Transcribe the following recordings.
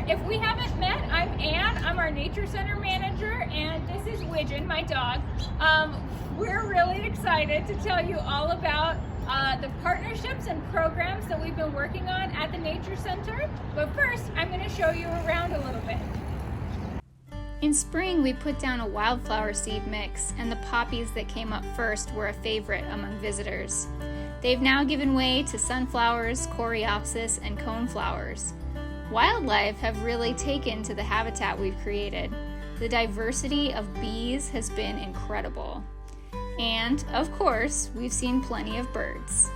If we haven't met, I'm Ann. I'm our Nature Center manager, and this is Widgeon, my dog. We're really excited to tell you all about the partnerships and programs that we've been working on at the Nature Center. But first, I'm going to show you around a little bit. In spring, we put down a wildflower seed mix, and the poppies that came up first were a favorite among visitors. They've now given way to sunflowers, coreopsis, and coneflowers. Wildlife have really taken to the habitat we've created. The diversity of bees has been incredible. And, of course, we've seen plenty of birds.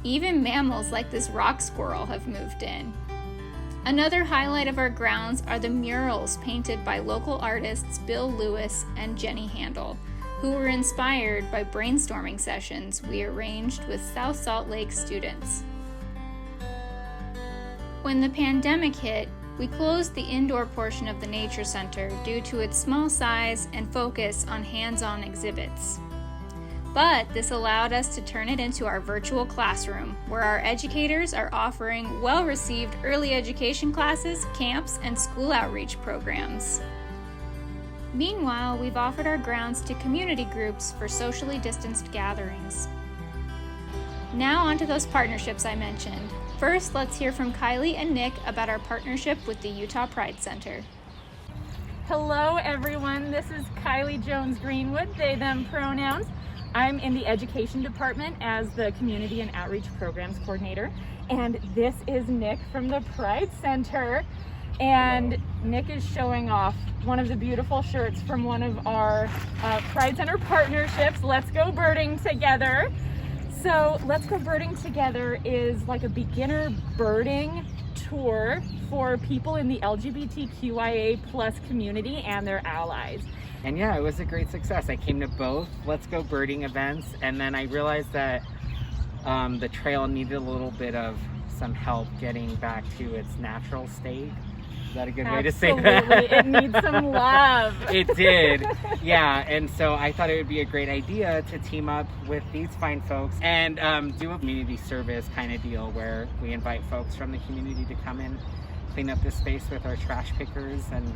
Even mammals like this rock squirrel have moved in. Another highlight of our grounds are the murals painted by local artists Bill Lewis and Jenny Handel, who were inspired by brainstorming sessions we arranged with South Salt Lake students. When the pandemic hit, we closed the indoor portion of the Nature Center due to its small size and focus on hands-on exhibits. But this allowed us to turn it into our virtual classroom, where our educators are offering well-received early education classes, camps, and school outreach programs. Meanwhile, we've offered our grounds to community groups for socially distanced gatherings. Now onto those partnerships I mentioned. First, let's hear from Kylie and Nick about our partnership with the Utah Pride Center. Hello everyone, this is Kylie Jones Greenwood, they, them pronouns. I'm in the education department as the community and outreach programs coordinator. And this is Nick from the Pride Center. And Nick is showing off one of the beautiful shirts from one of our Pride Center partnerships, Let's Go Birding Together. So Let's Go Birding Together is like a beginner birding tour for people in the LGBTQIA plus community and their allies. And yeah, it was a great success. I came to both Let's Go Birding events, and then I realized that the trail needed a little bit of some help getting back to its natural state. Is that a good way to say that? Absolutely, it needs some love. It did, yeah. And so I thought it would be a great idea to team up with these fine folks and do a community service kind of deal where we invite folks from the community to come in, clean up the space with our trash pickers and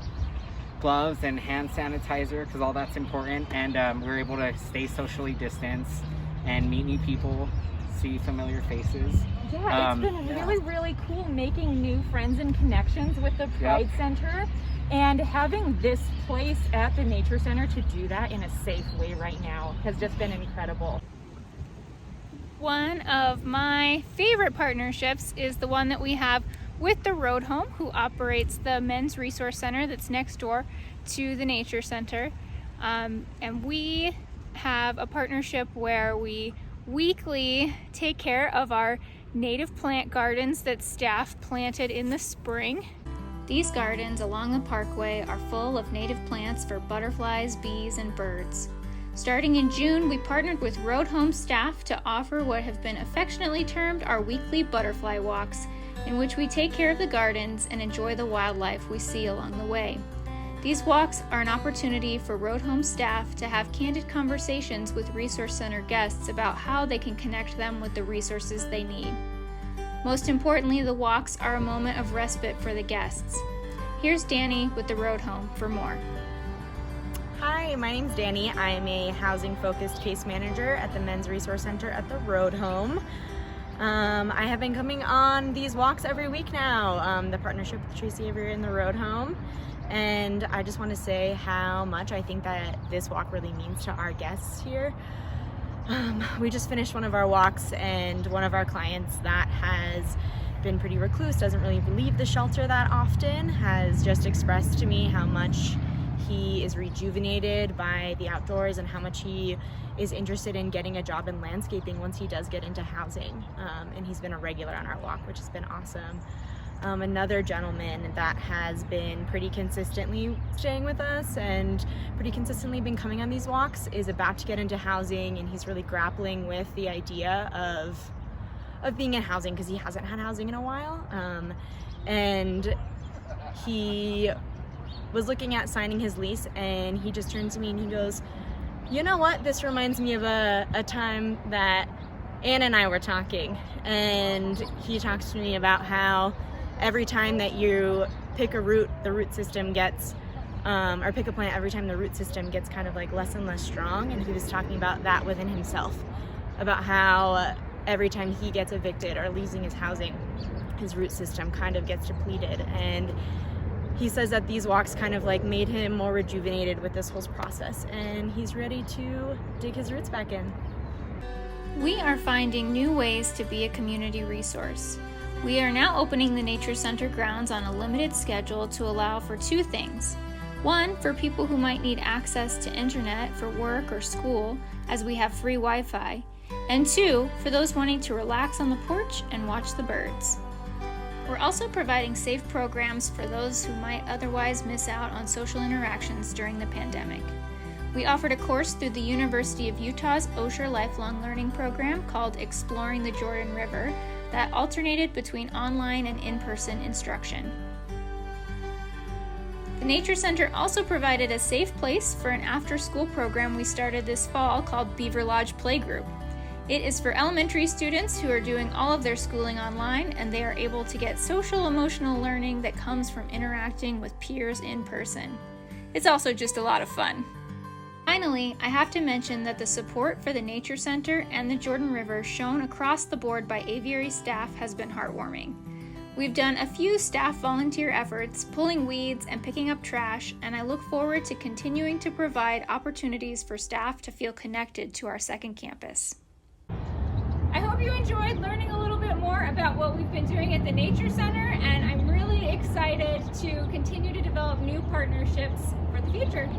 gloves and hand sanitizer, because all that's important. And we're able to stay socially distanced and meet new people, see familiar faces. Yeah, it's been really cool making new friends and connections with the Pride Center, and having this place at the Nature Center to do that in a safe way right now has just been incredible. One of my favorite partnerships is the one that we have with the Road Home, who operates the Men's Resource Center that's next door to the Nature Center. And we have a partnership where we weekly take care of our native plant gardens that staff planted in the spring. These gardens along the parkway are full of native plants for butterflies, bees, and birds. Starting in June, we partnered with Road Home staff to offer what have been affectionately termed our weekly butterfly walks, in which we take care of the gardens and enjoy the wildlife we see along the way. These walks are an opportunity for Road Home staff to have candid conversations with Resource Center guests about how they can connect them with the resources they need. Most importantly, the walks are a moment of respite for the guests. Here's Danny with the Road Home for more. Hi, my name's Danny. I am a housing-focused case manager at the Men's Resource Center at the Road Home. I have been coming on these walks every week now, the partnership with Tracy Aviary and the Road Home. And I just want to say how much I think that this walk really means to our guests here. We just finished one of our walks, and one of our clients that has been pretty recluse, doesn't really leave the shelter that often, has just expressed to me how much he is rejuvenated by the outdoors and how much he is interested in getting a job in landscaping once he does get into housing. And he's been a regular on our walk, which has been awesome. Another gentleman that has been pretty consistently staying with us and pretty consistently been coming on these walks is about to get into housing, and he's really grappling with the idea of being in housing because he hasn't had housing in a while. And he was looking at signing his lease, and he just turned to me and he goes, "You know what? This reminds me of a time that Anna and I were talking." And he talks to me about how every time that you pick a root, the root system gets, or pick a plant, every time the root system gets kind of like less and less strong. And he was talking about that within himself, about how every time he gets evicted or losing his housing, his root system kind of gets depleted. And he says that these walks kind of like made him more rejuvenated with this whole process, and he's ready to dig his roots back in. We are finding new ways to be a community resource. We are now opening the Nature Center grounds on a limited schedule to allow for two things. One, for people who might need access to internet for work or school, as we have free Wi-Fi. And two, for those wanting to relax on the porch and watch the birds. We're also providing safe programs for those who might otherwise miss out on social interactions during the pandemic. We offered a course through the University of Utah's Osher Lifelong Learning Program called Exploring the Jordan River that alternated between online and in-person instruction. The Nature Center also provided a safe place for an after-school program we started this fall called Beaver Lodge Playgroup. It is for elementary students who are doing all of their schooling online, and they are able to get social emotional learning that comes from interacting with peers in person. It's also just a lot of fun. Finally, I have to mention that the support for the Nature Center and the Jordan River shown across the board by Aviary staff has been heartwarming. We've done a few staff volunteer efforts, pulling weeds and picking up trash, and I look forward to continuing to provide opportunities for staff to feel connected to our second campus. I hope you enjoyed learning a little bit more about what we've been doing at the Nature Center, and I'm really excited to continue to develop new partnerships for the future.